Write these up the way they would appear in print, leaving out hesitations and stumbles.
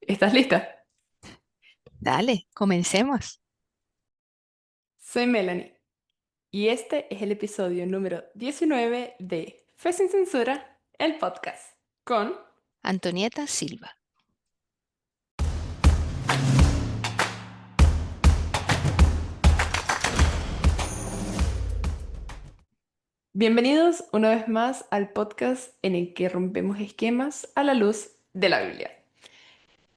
¿Estás lista? Dale, comencemos. Soy Melanie y este es el episodio número 19 de Fe sin Censura, el podcast, con... Antonieta Silva. Bienvenidos una vez más al podcast en el que rompemos esquemas a la luz de la Biblia.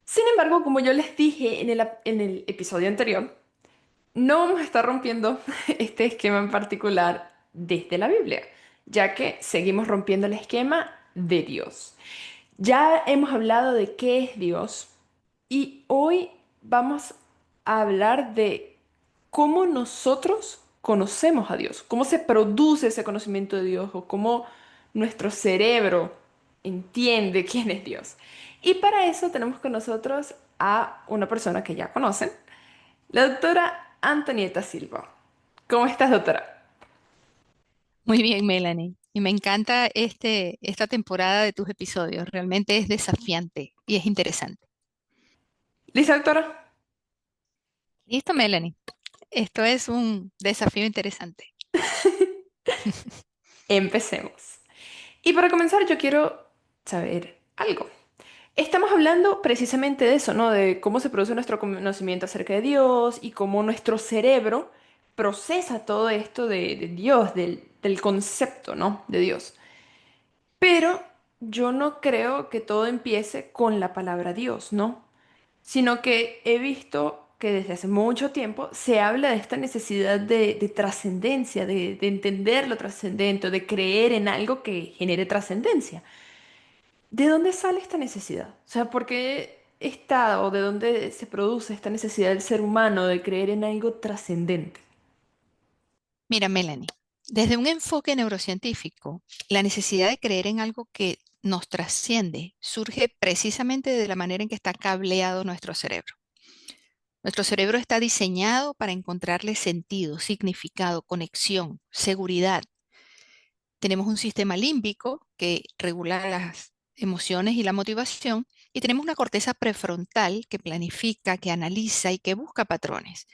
Sin embargo, como yo les dije en el episodio anterior, no vamos a estar rompiendo este esquema en particular desde la Biblia, ya que seguimos rompiendo el esquema de Dios. Ya hemos hablado de qué es Dios y hoy vamos a hablar de cómo nosotros conocemos a Dios, cómo se produce ese conocimiento de Dios o cómo nuestro cerebro entiende quién es Dios. Y para eso tenemos con nosotros a una persona que ya conocen, la doctora Antonieta Silva. ¿Cómo estás, doctora? Muy bien, Melanie. Y me encanta esta temporada de tus episodios. Realmente es desafiante y es interesante. ¿Lista, doctora? ¿Listo, Melanie? Esto es un desafío interesante. Empecemos. Y para comenzar, yo quiero saber algo. Estamos hablando precisamente de eso, ¿no? De cómo se produce nuestro conocimiento acerca de Dios y cómo nuestro cerebro procesa todo esto de Dios, del concepto, ¿no? De Dios. Pero yo no creo que todo empiece con la palabra Dios, ¿no? Sino que he visto que desde hace mucho tiempo se habla de esta necesidad de trascendencia, de entender lo trascendente, de creer en algo que genere trascendencia. ¿De dónde sale esta necesidad? O sea, ¿por qué está o de dónde se produce esta necesidad del ser humano de creer en algo trascendente? Mira, Melanie, desde un enfoque neurocientífico, la necesidad de creer en algo que nos trasciende surge precisamente de la manera en que está cableado nuestro cerebro. Nuestro cerebro está diseñado para encontrarle sentido, significado, conexión, seguridad. Tenemos un sistema límbico que regula las emociones y la motivación, y tenemos una corteza prefrontal que planifica, que analiza y que busca patrones.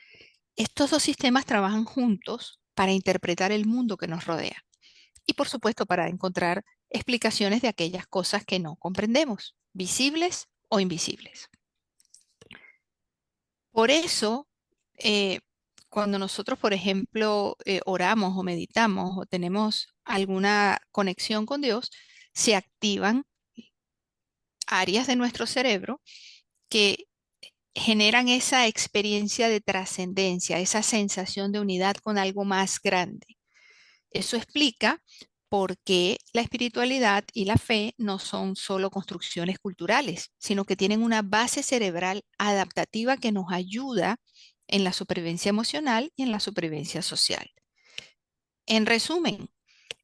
Estos dos sistemas trabajan juntos para interpretar el mundo que nos rodea y, por supuesto, para encontrar explicaciones de aquellas cosas que no comprendemos, visibles o invisibles. Por eso, eh, cuando nosotros, por ejemplo, oramos o meditamos o tenemos alguna conexión con Dios, se activan áreas de nuestro cerebro que generan esa experiencia de trascendencia, esa sensación de unidad con algo más grande. Eso explica por qué la espiritualidad y la fe no son solo construcciones culturales, sino que tienen una base cerebral adaptativa que nos ayuda en la supervivencia emocional y en la supervivencia social. En resumen,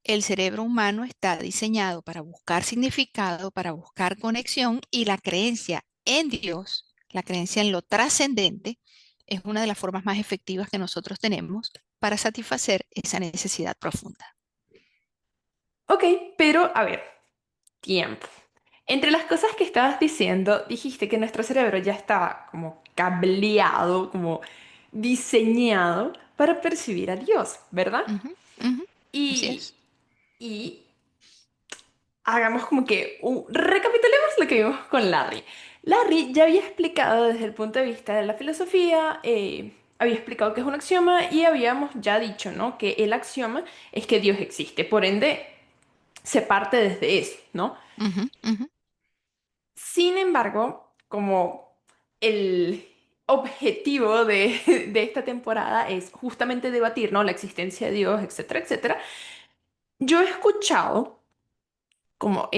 el cerebro humano está diseñado para buscar significado, para buscar conexión, y la creencia en Dios, la creencia en lo trascendente, es una de las formas más efectivas que nosotros tenemos para satisfacer esa necesidad profunda. Ok, pero a ver, tiempo. Entre las cosas que estabas diciendo, dijiste que nuestro cerebro ya está como cableado, como diseñado para percibir a Dios, ¿verdad? Ujú, ujú, así Y, es. y hagamos como que recapitulemos lo que vimos con Larry. Larry ya había explicado desde el punto de vista de la filosofía, había explicado que es un axioma y habíamos ya dicho, ¿no? Que el axioma es que Dios existe, por ende se parte desde eso, ¿no? Ujú, ujú. Sin embargo, como el objetivo de esta temporada es justamente debatir, ¿no? La existencia de Dios, etcétera, etcétera, yo he escuchado como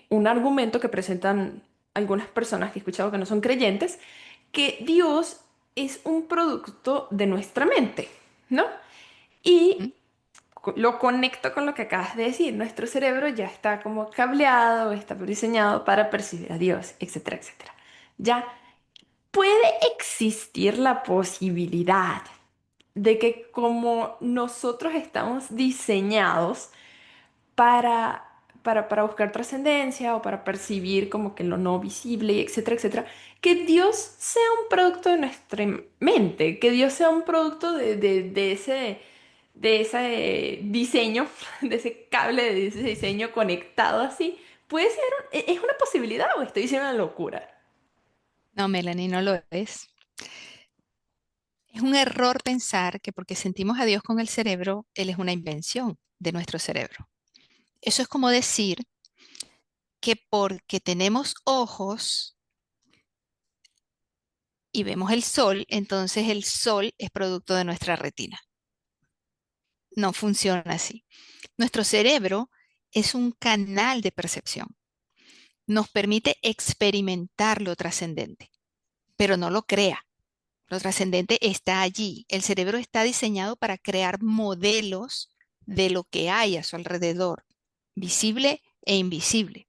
un argumento que presentan algunas personas que he escuchado que no son creyentes, que Dios es un producto de nuestra mente, ¿no? Mm. Y lo conecto con lo que acabas de decir, nuestro cerebro ya está como cableado, está diseñado para percibir a Dios, etcétera, etcétera. Ya puede existir la posibilidad de que como nosotros estamos diseñados para para buscar trascendencia o para percibir como que lo no visible, y etcétera, etcétera, que Dios sea un producto de nuestra mente, que Dios sea un producto de ese diseño, de ese cable, de ese diseño conectado así. ¿Puede ser, es una posibilidad o estoy diciendo una locura? No, Melanie, no lo es. Es un error pensar que porque sentimos a Dios con el cerebro, Él es una invención de nuestro cerebro. Eso es como decir que porque tenemos ojos y vemos el sol, entonces el sol es producto de nuestra retina. No funciona así. Nuestro cerebro es un canal de percepción. Nos permite experimentar lo trascendente, pero no lo crea. Lo trascendente está allí. El cerebro está diseñado para crear modelos de lo que hay a su alrededor, visible e invisible.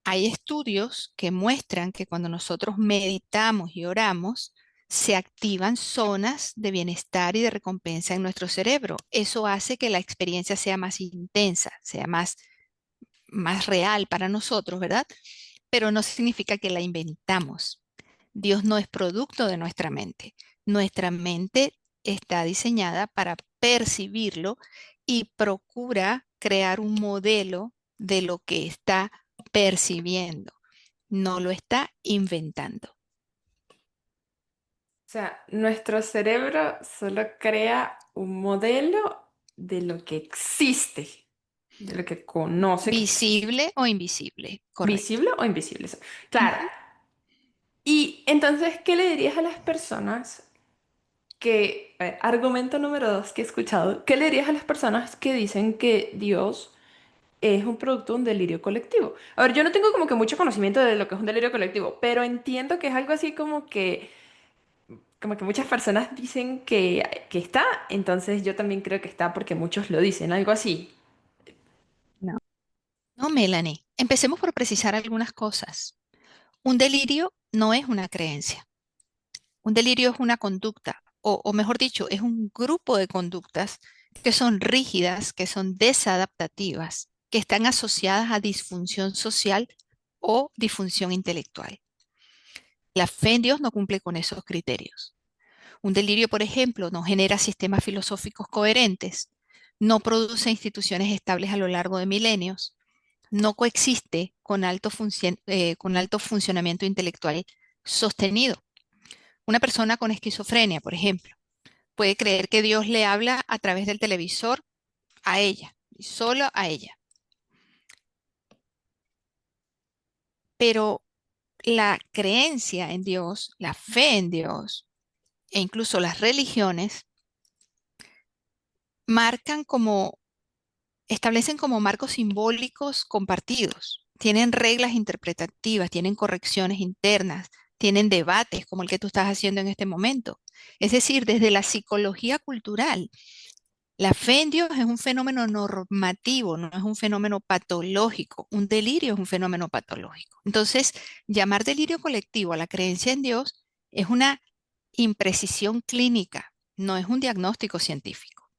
Hay estudios que muestran que cuando nosotros meditamos y oramos, se activan zonas de bienestar y de recompensa en nuestro cerebro. Eso hace que la experiencia sea más intensa, sea más real para nosotros, ¿verdad? Pero no significa que la inventamos. Dios no es producto de nuestra mente. Nuestra mente está diseñada para percibirlo y procura crear un modelo de lo que está percibiendo. No lo está inventando. O sea, nuestro cerebro solo crea un modelo de lo que existe, de lo que conoce que existe. Visible o invisible, correcto. ¿Visible o invisible? Claro. Ujú. Y entonces, ¿qué le dirías a las personas que, a ver, argumento número dos que he escuchado, ¿qué le dirías a las personas que dicen que Dios es un producto de un delirio colectivo? A ver, yo no tengo como que mucho conocimiento de lo que es un delirio colectivo, pero entiendo que es algo así como que muchas personas dicen que está, entonces yo también creo que está porque muchos lo dicen, algo así. No. No, Melanie. Empecemos por precisar algunas cosas. Un delirio no es una creencia. Un delirio es una conducta, o mejor dicho, es un grupo de conductas que son rígidas, que son desadaptativas, que están asociadas a disfunción social o disfunción intelectual. La fe en Dios no cumple con esos criterios. Un delirio, por ejemplo, no genera sistemas filosóficos coherentes, no produce instituciones estables a lo largo de milenios, no coexiste con alto funcionamiento intelectual sostenido. Una persona con esquizofrenia, por ejemplo, puede creer que Dios le habla a través del televisor a ella, y solo a ella. Pero la creencia en Dios, la fe en Dios e incluso las religiones marcan como, establecen como marcos simbólicos compartidos. Tienen reglas interpretativas, tienen correcciones internas, tienen debates como el que tú estás haciendo en este momento. Es decir, desde la psicología cultural, la fe en Dios es un fenómeno normativo, no es un fenómeno patológico. Un delirio es un fenómeno patológico. Entonces, llamar delirio colectivo a la creencia en Dios es una imprecisión clínica, no es un diagnóstico científico.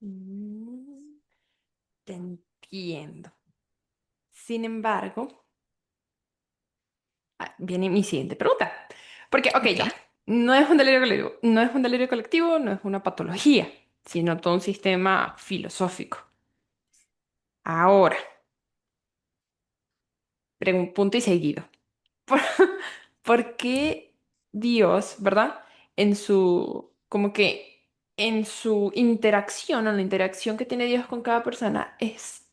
Mm, te entiendo. Sin embargo, viene mi siguiente pregunta. Porque, ok, ¿Ok? ya, no es un delirio colectivo, no es un delirio colectivo, no es una patología, sino todo un sistema filosófico. Ahora, punto y seguido. ¿Por, por qué Dios, verdad? Como que en su interacción, o en la interacción que tiene Dios con cada persona, es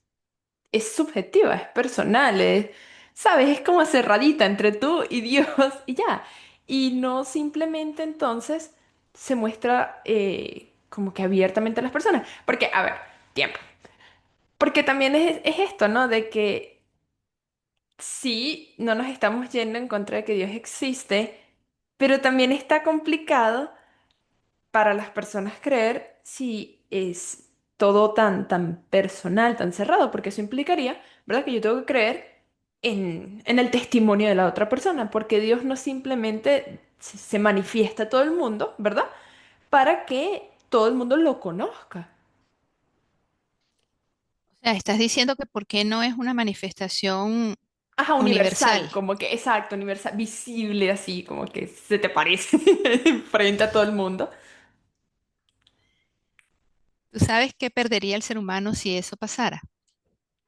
subjetiva, es personal, ¿sabes? Es como cerradita entre tú y Dios y ya. Y no simplemente entonces se muestra como que abiertamente a las personas. Porque, a ver, tiempo. Porque también es esto, ¿no? De que sí, no nos estamos yendo en contra de que Dios existe, pero también está complicado para las personas creer si es todo tan personal, tan cerrado, porque eso implicaría, ¿verdad? Que yo tengo que creer en el testimonio de la otra persona, porque Dios no simplemente se manifiesta a todo el mundo, ¿verdad? Para que todo el mundo lo conozca. O sea, estás diciendo que por qué no es una manifestación Ajá, universal, universal. como que, exacto, universal, visible así, como que se te parece frente a todo el mundo. ¿Tú sabes qué perdería el ser humano si eso pasara?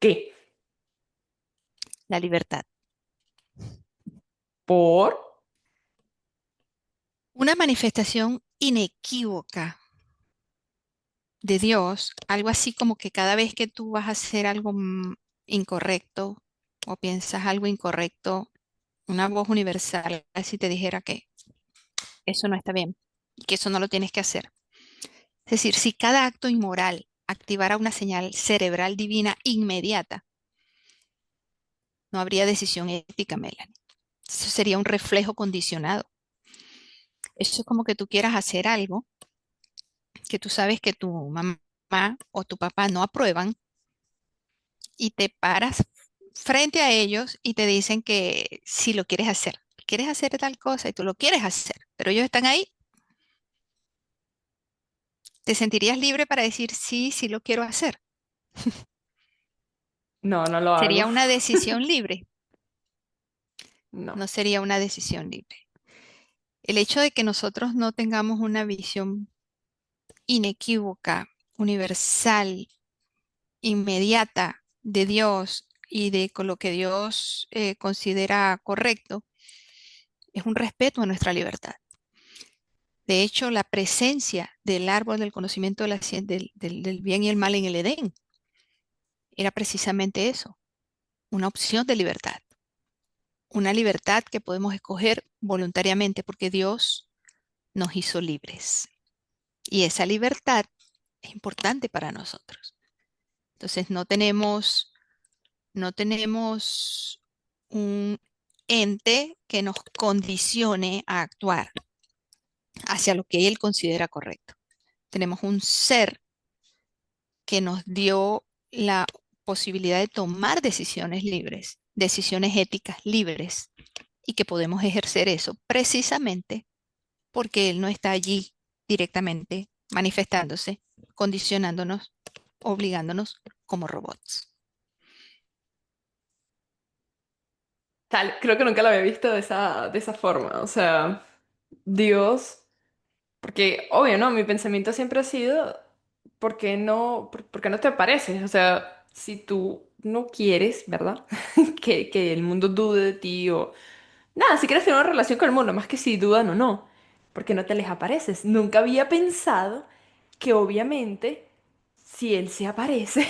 ¿Qué? La libertad. ¿Por? Una manifestación inequívoca de Dios, algo así como que cada vez que tú vas a hacer algo incorrecto o piensas algo incorrecto, una voz universal así te dijera que eso no está bien y que eso no lo tienes que hacer. Es decir, si cada acto inmoral activara una señal cerebral divina inmediata, no habría decisión ética, Melanie. Eso sería un reflejo condicionado. Eso es como que tú quieras hacer algo que tú sabes que tu mamá o tu papá no aprueban y te paras frente a ellos y te dicen que si lo quieres hacer tal cosa y tú lo quieres hacer, pero ellos están ahí, te sentirías libre para decir sí, sí lo quiero hacer. No, no lo hago. Sería una decisión libre, No. no sería una decisión libre. El hecho de que nosotros no tengamos una visión inequívoca, universal, inmediata de Dios y de con lo que Dios considera correcto, es un respeto a nuestra libertad. De hecho, la presencia del árbol del conocimiento de del bien y el mal en el Edén era precisamente eso, una opción de libertad, una libertad que podemos escoger voluntariamente porque Dios nos hizo libres. Y esa libertad es importante para nosotros. Entonces, no tenemos un ente que nos condicione a actuar hacia lo que Él considera correcto. Tenemos un ser que nos dio la posibilidad de tomar decisiones libres, decisiones éticas libres, y que podemos ejercer eso precisamente porque Él no está allí directamente manifestándose, condicionándonos, obligándonos como robots. Tal, creo que nunca lo había visto de esa forma. O sea, Dios. Porque, obvio, ¿no? Mi pensamiento siempre ha sido, por qué no te pareces? O sea, si tú no quieres, ¿verdad? Que el mundo dude de ti o... Nada, si quieres tener una relación con el mundo, más que si dudan o no, ¿por qué no te les apareces? Nunca había pensado que obviamente, si él se aparece,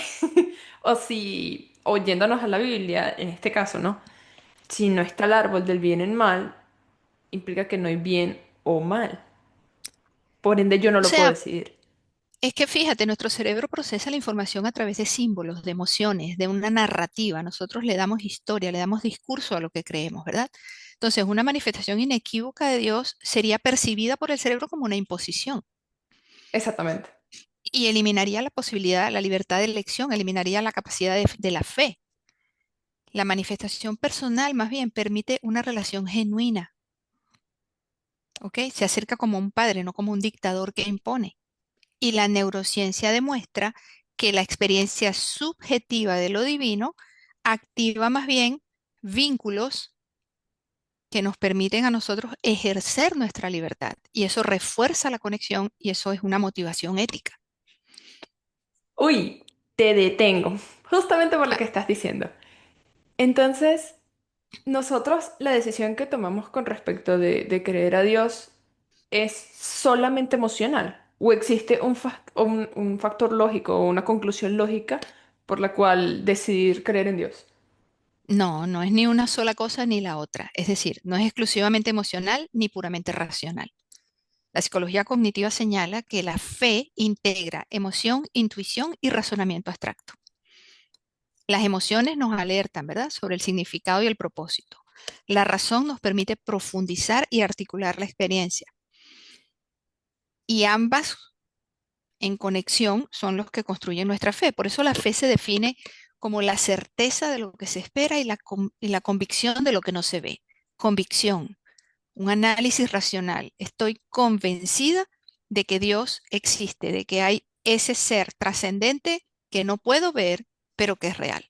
o si, oyéndonos a la Biblia, en este caso, ¿no? Si no está el árbol del bien en mal, implica que no hay bien o mal. Por ende, yo no O lo puedo sea, decidir. es que fíjate, nuestro cerebro procesa la información a través de símbolos, de emociones, de una narrativa. Nosotros le damos historia, le damos discurso a lo que creemos, ¿verdad? Entonces, una manifestación inequívoca de Dios sería percibida por el cerebro como una imposición Exactamente. y eliminaría la posibilidad, la libertad de elección, eliminaría la capacidad de la fe. La manifestación personal, más bien, permite una relación genuina, ¿ok? Se acerca como un padre, no como un dictador que impone. Y la neurociencia demuestra que la experiencia subjetiva de lo divino activa más bien vínculos que nos permiten a nosotros ejercer nuestra libertad. Y eso refuerza la conexión y eso es una motivación ética. Uy, te detengo, justamente por lo Ah, que estás diciendo. Entonces, nosotros la decisión que tomamos con respecto de creer a Dios es solamente emocional. ¿O existe un factor lógico o una conclusión lógica por la cual decidir creer en Dios? no, no es ni una sola cosa ni la otra. Es decir, no es exclusivamente emocional ni puramente racional. La psicología cognitiva señala que la fe integra emoción, intuición y razonamiento abstracto. Las emociones nos alertan, ¿verdad?, sobre el significado y el propósito. La razón nos permite profundizar y articular la experiencia. Y ambas en conexión son los que construyen nuestra fe. Por eso la fe se define como la certeza de lo que se espera y la convicción de lo que no se ve. Convicción, un análisis racional. Estoy convencida de que Dios existe, de que hay ese ser trascendente que no puedo ver, pero que es real.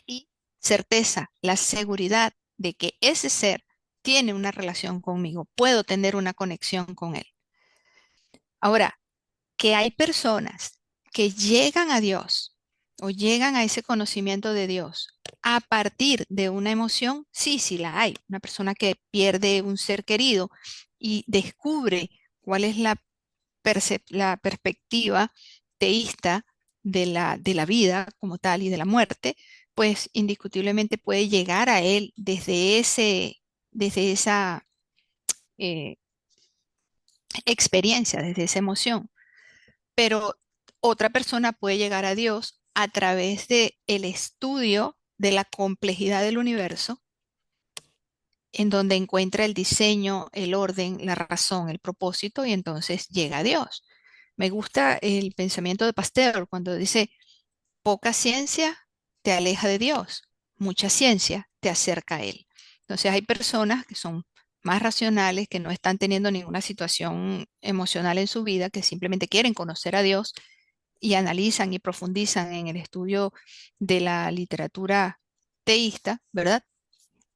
Y certeza, la seguridad de que ese ser tiene una relación conmigo, puedo tener una conexión con él. Ahora, que hay personas que llegan a Dios o llegan a ese conocimiento de Dios a partir de una emoción, sí, sí la hay. Una persona que pierde un ser querido y descubre cuál es la perspectiva teísta de la vida como tal y de la muerte, pues indiscutiblemente puede llegar a él desde esa eh, experiencia, desde esa emoción. Pero otra persona puede llegar a Dios a través de el estudio de la complejidad del universo, en donde encuentra el diseño, el orden, la razón, el propósito, y entonces llega a Dios. Me gusta el pensamiento de Pasteur cuando dice, poca ciencia te aleja de Dios, mucha ciencia te acerca a Él. Entonces hay personas que son más racionales, que no están teniendo ninguna situación emocional en su vida, que simplemente quieren conocer a Dios y analizan y profundizan en el estudio de la literatura teísta, ¿verdad?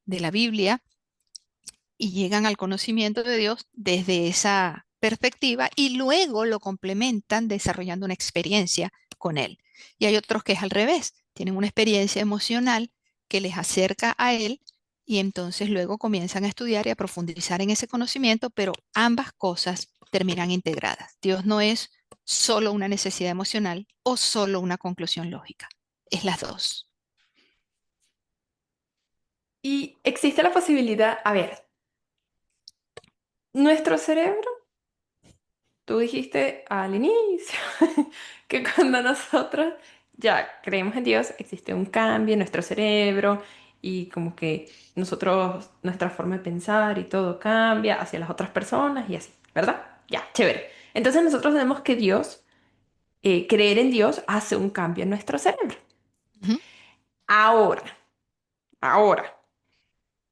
De la Biblia, y llegan al conocimiento de Dios desde esa perspectiva y luego lo complementan desarrollando una experiencia con Él. Y hay otros que es al revés, tienen una experiencia emocional que les acerca a Él y entonces luego comienzan a estudiar y a profundizar en ese conocimiento, pero ambas cosas terminan integradas. Dios no es solo una necesidad emocional o solo una conclusión lógica, es las dos. Y existe la posibilidad, a ver, nuestro cerebro, tú dijiste al inicio que cuando nosotros ya creemos en Dios, existe un cambio en nuestro cerebro y como que nosotros, nuestra forma de pensar y todo cambia hacia las otras personas y así, ¿verdad? Ya, chévere. Entonces nosotros vemos que Dios, creer en Dios hace un cambio en nuestro cerebro. Ujú. Ahora, ahora,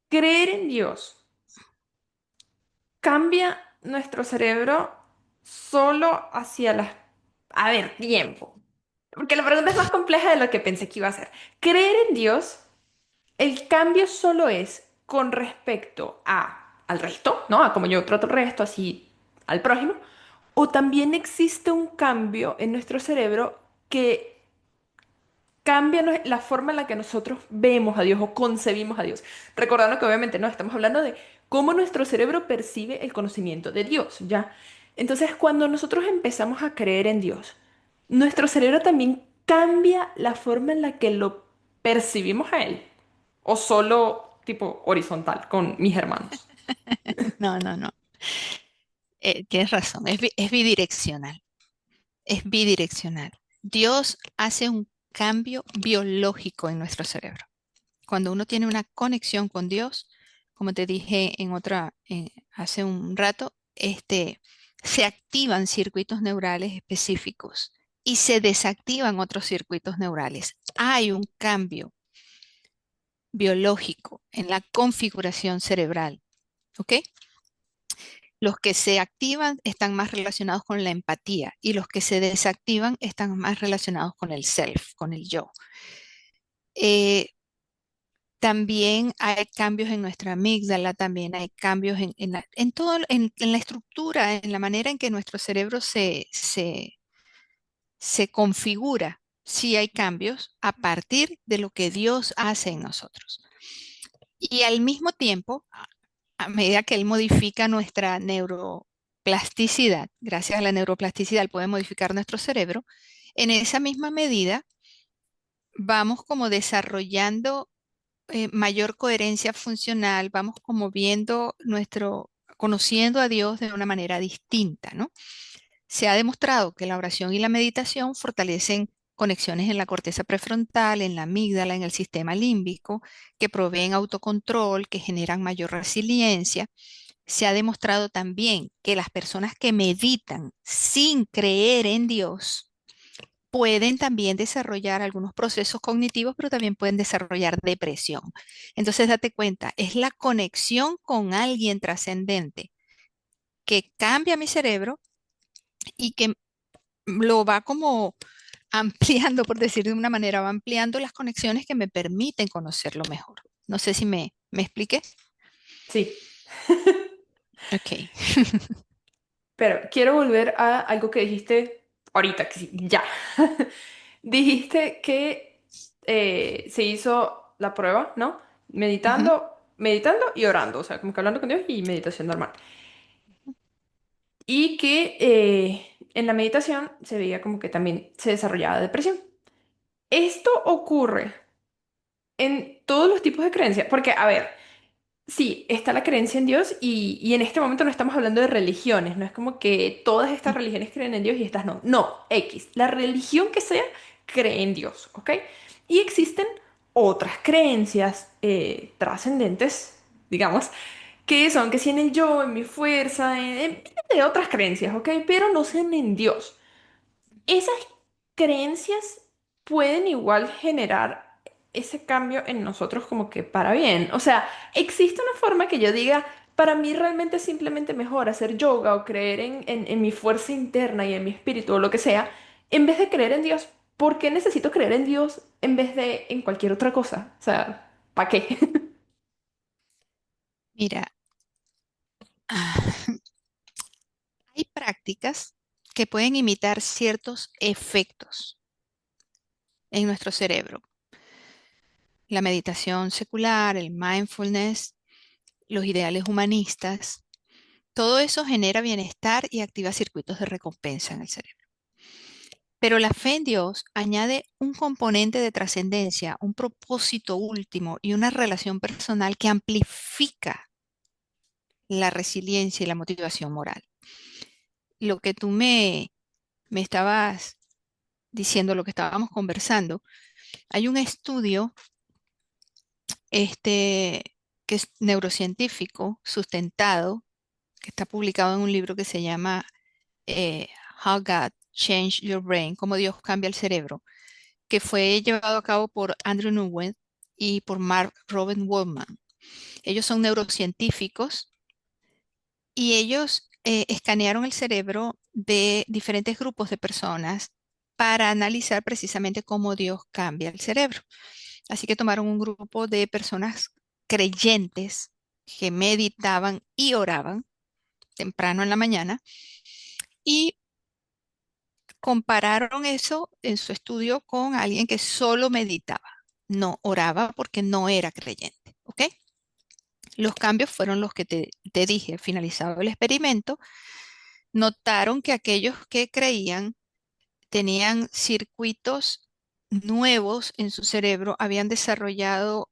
creer en Dios cambia nuestro cerebro solo hacia las... A ver, tiempo. Porque la pregunta es más compleja de lo que pensé que iba a ser. Creer en Dios, el cambio solo es con respecto al resto, ¿no? A como yo trato el resto, así al prójimo. O también existe un cambio en nuestro cerebro que cambia la forma en la que nosotros vemos a Dios o concebimos a Dios. Recordando que obviamente no estamos hablando de cómo nuestro cerebro percibe el conocimiento de Dios, ¿ya? Entonces, cuando nosotros empezamos a creer en Dios, nuestro cerebro también cambia la forma en la que lo percibimos a Él. O solo tipo horizontal con mis hermanos. No, no, no. Tienes razón, es bidireccional. Es bidireccional. Dios hace un cambio biológico en nuestro cerebro. Cuando uno tiene una conexión con Dios, como te dije hace un rato, se activan circuitos neurales específicos y se desactivan otros circuitos neurales. Hay un cambio biológico en la configuración cerebral, ¿ok? Los que se activan están más relacionados con la empatía y los que se desactivan están más relacionados con el self, con el yo. Eh, También hay cambios en nuestra amígdala, también hay cambios en todo, en la estructura, en la manera en que nuestro cerebro se configura. Sí hay cambios a partir de lo que Dios hace en nosotros. Y al mismo tiempo, a medida que Él modifica nuestra neuroplasticidad, gracias a la neuroplasticidad, Él puede modificar nuestro cerebro, en esa misma medida vamos como desarrollando mayor coherencia funcional, vamos como conociendo a Dios de una manera distinta, ¿no? Se ha demostrado que la oración y la meditación fortalecen conexiones en la corteza prefrontal, en la amígdala, en el sistema límbico, que proveen autocontrol, que generan mayor resiliencia. Se ha demostrado también que las personas que meditan sin creer en Dios pueden también desarrollar algunos procesos cognitivos, pero también pueden desarrollar depresión. Entonces, date cuenta, es la conexión con alguien trascendente que cambia mi cerebro y que lo va como ampliando, por decir de una manera, va ampliando las conexiones que me permiten conocerlo mejor. No sé si me expliqué. Sí. Ok. Pero quiero volver a algo que dijiste ahorita, que sí, ya. Dijiste que se hizo la prueba, ¿no? Ujú. Meditando y orando, o sea, como que hablando con Dios y meditación normal. Y que en la meditación se veía como que también se desarrollaba depresión. Esto ocurre en todos los tipos de creencias, porque, a ver, sí, está la creencia en Dios y en este momento no estamos hablando de religiones, no es como que todas estas religiones creen en Dios y estas no. No, X, la religión que sea cree en Dios, ¿ok? Y existen otras creencias trascendentes, digamos, que son que sí en el yo, en mi fuerza, de otras creencias, ¿ok? Pero no sean en Dios. Esas creencias pueden igual generar ese cambio en nosotros como que para bien. O sea, existe una forma que yo diga, para mí realmente es simplemente mejor hacer yoga o creer en mi fuerza interna y en mi espíritu o lo que sea, en vez de creer en Dios. ¿Por qué necesito creer en Dios en vez de en cualquier otra cosa? O sea, ¿para qué? Mira, ah, hay prácticas que pueden imitar ciertos efectos en nuestro cerebro. La meditación secular, el mindfulness, los ideales humanistas, todo eso genera bienestar y activa circuitos de recompensa en el cerebro. Pero la fe en Dios añade un componente de trascendencia, un propósito último y una relación personal que amplifica la resiliencia y la motivación moral. Lo que tú me estabas diciendo, lo que estábamos conversando, hay un estudio este, que es neurocientífico, sustentado, que está publicado en un libro que se llama How God Changed Your Brain, cómo Dios cambia el cerebro, que fue llevado a cabo por Andrew Nguyen y por Mark Robin Waldman. Ellos son neurocientíficos y ellos escanearon el cerebro de diferentes grupos de personas para analizar precisamente cómo Dios cambia el cerebro. Así que tomaron un grupo de personas creyentes que meditaban y oraban temprano en la mañana y compararon eso en su estudio con alguien que solo meditaba, no oraba porque no era creyente, ¿ok? Los cambios fueron los que te dije, finalizado el experimento, notaron que aquellos que creían tenían circuitos nuevos en su cerebro, habían desarrollado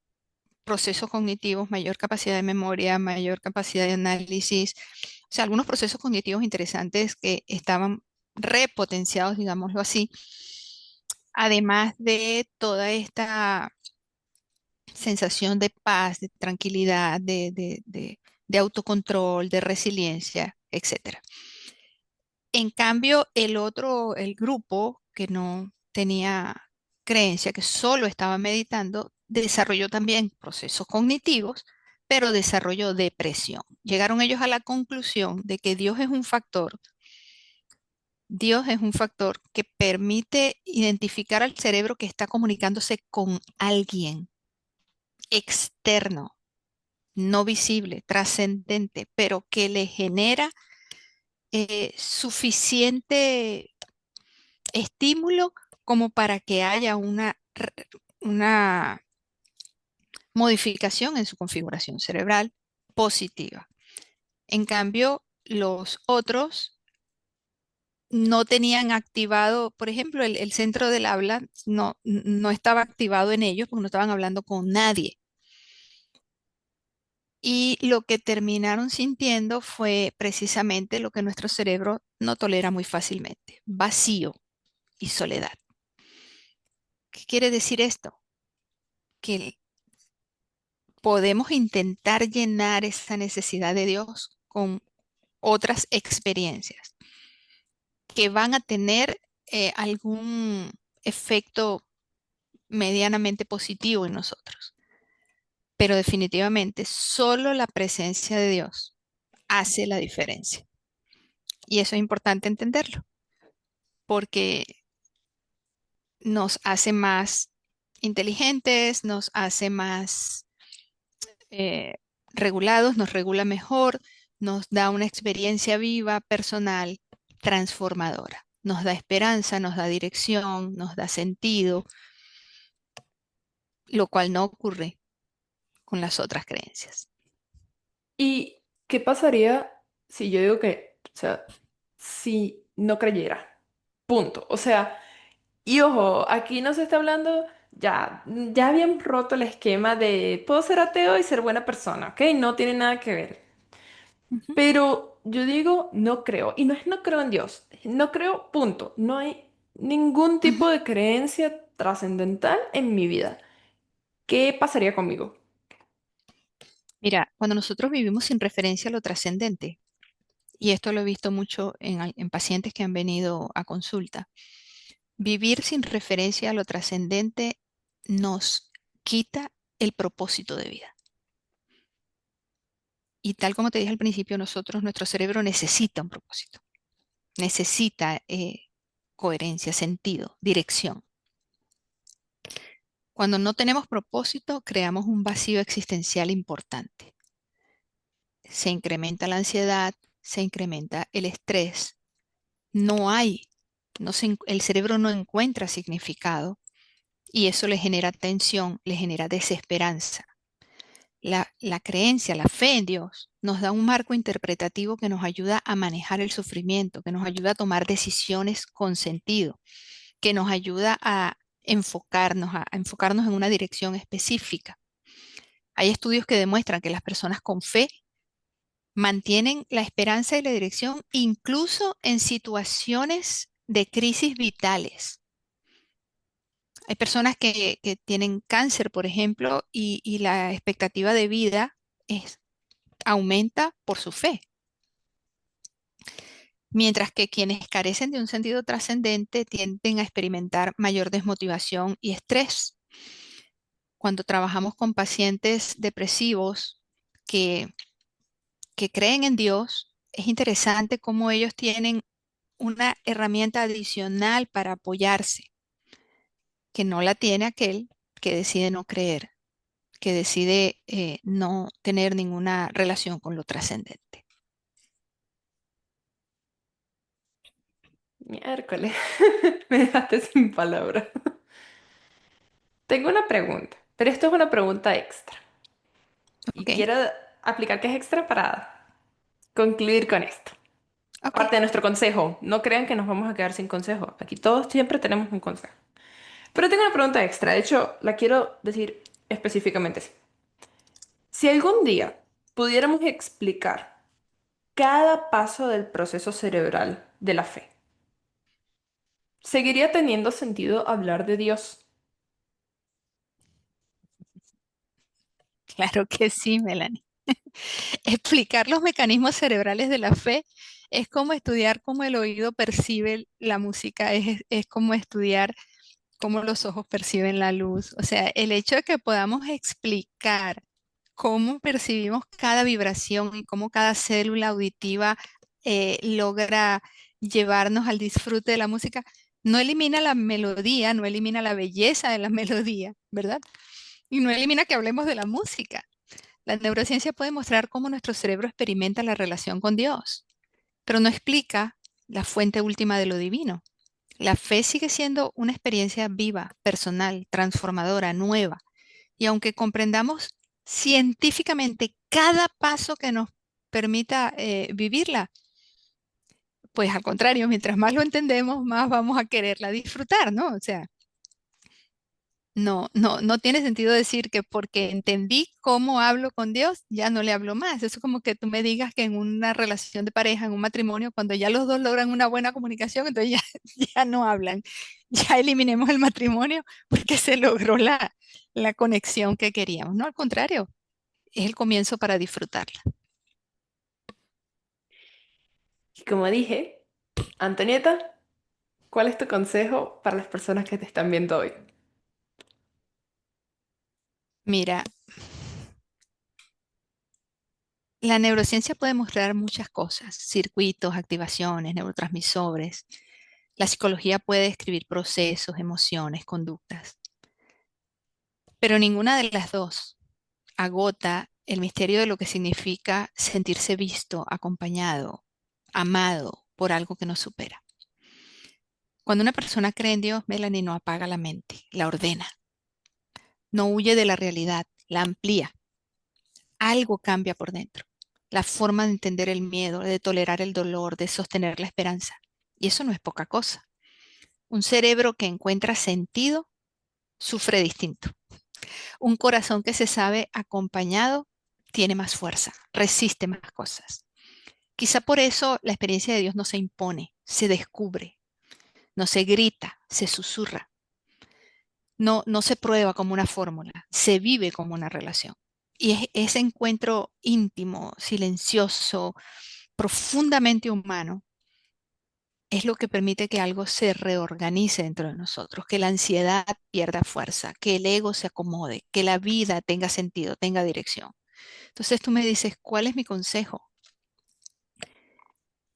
procesos cognitivos, mayor capacidad de memoria, mayor capacidad de análisis, o sea, algunos procesos cognitivos interesantes que estaban repotenciados, digámoslo así, además de toda esta sensación de paz, de tranquilidad, de autocontrol, de resiliencia, etcétera. En cambio, el grupo que no tenía creencia, que solo estaba meditando, desarrolló también procesos cognitivos, pero desarrolló depresión. Llegaron ellos a la conclusión de que Dios es un factor que permite identificar al cerebro que está comunicándose con alguien externo, no visible, trascendente, pero que le genera suficiente estímulo como para que haya una modificación en su configuración cerebral positiva. En cambio, los otros no tenían activado, por ejemplo, el centro del habla no estaba activado en ellos porque no estaban hablando con nadie. Y lo que terminaron sintiendo fue precisamente lo que nuestro cerebro no tolera muy fácilmente, vacío y soledad. ¿Qué quiere decir esto? Que podemos intentar llenar esa necesidad de Dios con otras experiencias que van a tener algún efecto medianamente positivo en nosotros. Pero definitivamente solo la presencia de Dios hace la diferencia. Y eso es importante entenderlo, porque nos hace más inteligentes, nos hace más eh, regulados, nos regula mejor, nos da una experiencia viva, personal, transformadora. Nos da esperanza, nos da dirección, nos da sentido, lo cual no ocurre con las otras creencias. ¿Y qué pasaría si yo digo que, o sea, si no creyera? Punto. O sea, y ojo, aquí no se está hablando, ya habíamos roto el esquema de puedo ser ateo y ser buena persona, ¿ok? No tiene nada que ver. Ujú, Pero yo digo, no creo. Y no es no creo en Dios. No creo, punto. No hay ningún ujú. tipo de creencia trascendental en mi vida. ¿Qué pasaría conmigo? Mira, cuando nosotros vivimos sin referencia a lo trascendente, y esto lo he visto mucho en pacientes que han venido a consulta, vivir sin referencia a lo trascendente nos quita el propósito de vida. Y tal como te dije al principio, nuestro cerebro necesita un propósito, necesita coherencia, sentido, dirección. Cuando no tenemos propósito, creamos un vacío existencial importante. Se incrementa la ansiedad, se incrementa el estrés. No hay, el cerebro no encuentra significado y eso le genera tensión, le genera desesperanza. La creencia, la fe en Dios nos da un marco interpretativo que nos ayuda a manejar el sufrimiento, que nos ayuda a tomar decisiones con sentido, que nos ayuda a enfocarnos en una dirección específica. Hay estudios que demuestran que las personas con fe mantienen la esperanza y la dirección incluso en situaciones de crisis vitales. Hay personas que tienen cáncer, por ejemplo, y la expectativa de vida aumenta por su fe, mientras que quienes carecen de un sentido trascendente tienden a experimentar mayor desmotivación y estrés. Cuando trabajamos con pacientes depresivos que, que creen en Dios, es interesante cómo ellos tienen una herramienta adicional para apoyarse, que no la tiene aquel que decide no creer, que decide no tener ninguna relación con lo trascendente. Miércoles, me dejaste sin palabras. Tengo una pregunta, pero esto es una pregunta extra. Y ¿Ok? quiero aplicar que es extra para concluir con esto. Ok. Aparte de nuestro consejo, no crean que nos vamos a quedar sin consejo. Aquí todos siempre tenemos un consejo. Pero tengo una pregunta extra. De hecho, la quiero decir específicamente así. Si algún día pudiéramos explicar cada paso del proceso cerebral de la fe, ¿seguiría teniendo sentido hablar de Dios? Claro que sí, Melanie. Explicar los mecanismos cerebrales de la fe es como estudiar cómo el oído percibe la música, es como estudiar cómo los ojos perciben la luz. O sea, el hecho de que podamos explicar cómo percibimos cada vibración y cómo cada célula auditiva logra llevarnos al disfrute de la música, no elimina la melodía, no elimina la belleza de la melodía, ¿verdad? Y no elimina que hablemos de la música. La neurociencia puede mostrar cómo nuestro cerebro experimenta la relación con Dios, pero no explica la fuente última de lo divino. La fe sigue siendo una experiencia viva, personal, transformadora, nueva. Y aunque comprendamos científicamente cada paso que nos permita vivirla, pues al contrario, mientras más lo entendemos, más vamos a quererla disfrutar, ¿no? O sea, no tiene sentido decir que porque entendí cómo hablo con Dios, ya no le hablo más. Eso es como que tú me digas que en una relación de pareja, en un matrimonio, cuando ya los dos logran una buena comunicación, entonces ya, ya no hablan. Ya eliminemos el matrimonio porque se logró la conexión que queríamos. No, al contrario, es el comienzo para disfrutarla. Y como dije, Antonieta, ¿cuál es tu consejo para las personas que te están viendo hoy? Mira, la neurociencia puede mostrar muchas cosas, circuitos, activaciones, neurotransmisores. La psicología puede describir procesos, emociones, conductas, pero ninguna de las dos agota el misterio de lo que significa sentirse visto, acompañado, amado por algo que nos supera. Cuando una persona cree en Dios, Melanie, no apaga la mente, la ordena, no huye de la realidad, la amplía. Algo cambia por dentro. La forma de entender el miedo, de tolerar el dolor, de sostener la esperanza. Y eso no es poca cosa. Un cerebro que encuentra sentido sufre distinto. Un corazón que se sabe acompañado tiene más fuerza, resiste más cosas. Quizá por eso la experiencia de Dios no se impone, se descubre, no se grita, se susurra, no se prueba como una fórmula, se vive como una relación. Y es ese encuentro íntimo, silencioso, profundamente humano, es lo que permite que algo se reorganice dentro de nosotros, que la ansiedad pierda fuerza, que el ego se acomode, que la vida tenga sentido, tenga dirección. Entonces tú me dices, ¿cuál es mi consejo?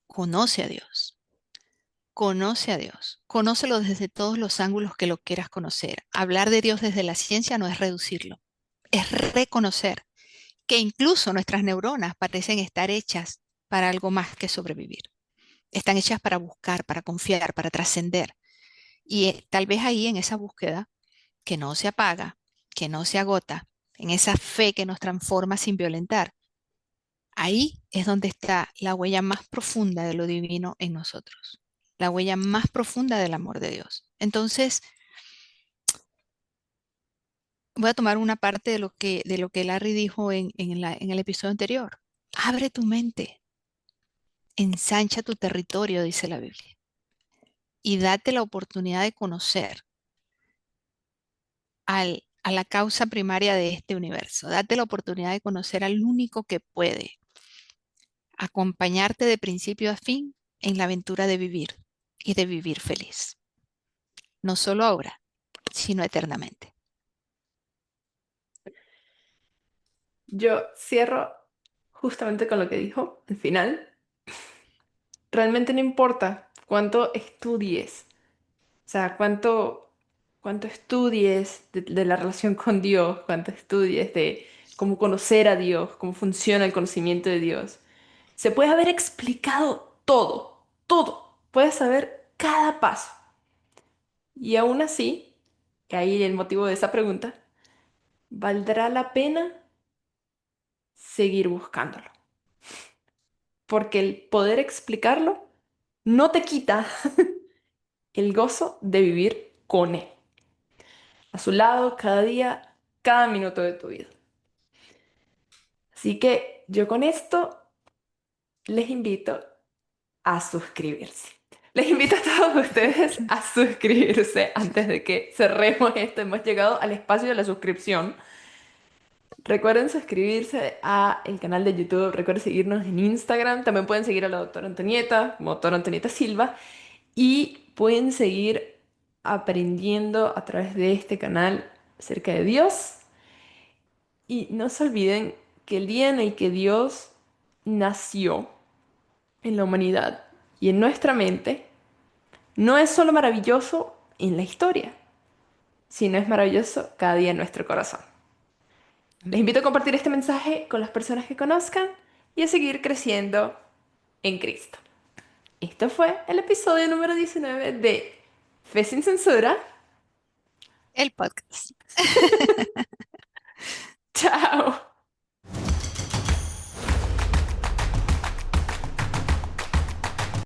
Conoce a Dios. Conoce a Dios, conócelo desde todos los ángulos que lo quieras conocer. Hablar de Dios desde la ciencia no es reducirlo, es reconocer que incluso nuestras neuronas parecen estar hechas para algo más que sobrevivir. Están hechas para buscar, para confiar, para trascender. Y tal vez ahí en esa búsqueda que no se apaga, que no se agota, en esa fe que nos transforma sin violentar, ahí es donde está la huella más profunda de lo divino en nosotros, la huella más profunda del amor de Dios. Entonces, voy a tomar una parte de lo que Larry dijo en el episodio anterior. Abre tu mente, ensancha tu territorio, dice la Biblia, y date la oportunidad de conocer a la causa primaria de este universo. Date la oportunidad de conocer al único que puede acompañarte de principio a fin en la aventura de vivir y de vivir feliz. No solo ahora, sino eternamente. Yo cierro justamente con lo que dijo al final. Realmente no importa cuánto estudies, o sea, cuánto estudies de la relación con Dios, cuánto estudies de cómo conocer a Dios, cómo funciona el conocimiento de Dios. Se puede haber explicado todo, todo. Puedes saber cada paso. Y aún así, que ahí el motivo de esa pregunta, ¿valdrá la pena seguir buscándolo? Porque el poder explicarlo no te quita el gozo de vivir con Él, a su lado, cada día, cada minuto de tu vida. Así que yo con esto les invito a suscribirse. Les invito a todos ustedes a suscribirse antes de que cerremos esto. Hemos llegado al espacio de la suscripción. Recuerden suscribirse a el canal de YouTube, recuerden seguirnos en Instagram, también pueden seguir a la doctora Antonieta, como doctora Antonieta Silva, y pueden seguir aprendiendo a través de este canal acerca de Dios. Y no se olviden que el día en el que Dios nació en la humanidad y en nuestra mente, no es solo maravilloso en la historia, sino es maravilloso cada día en nuestro corazón. Les invito a compartir este mensaje con las personas que conozcan y a seguir creciendo en Cristo. Esto fue el episodio número 19 de Fe sin Censura. El podcast. Chao.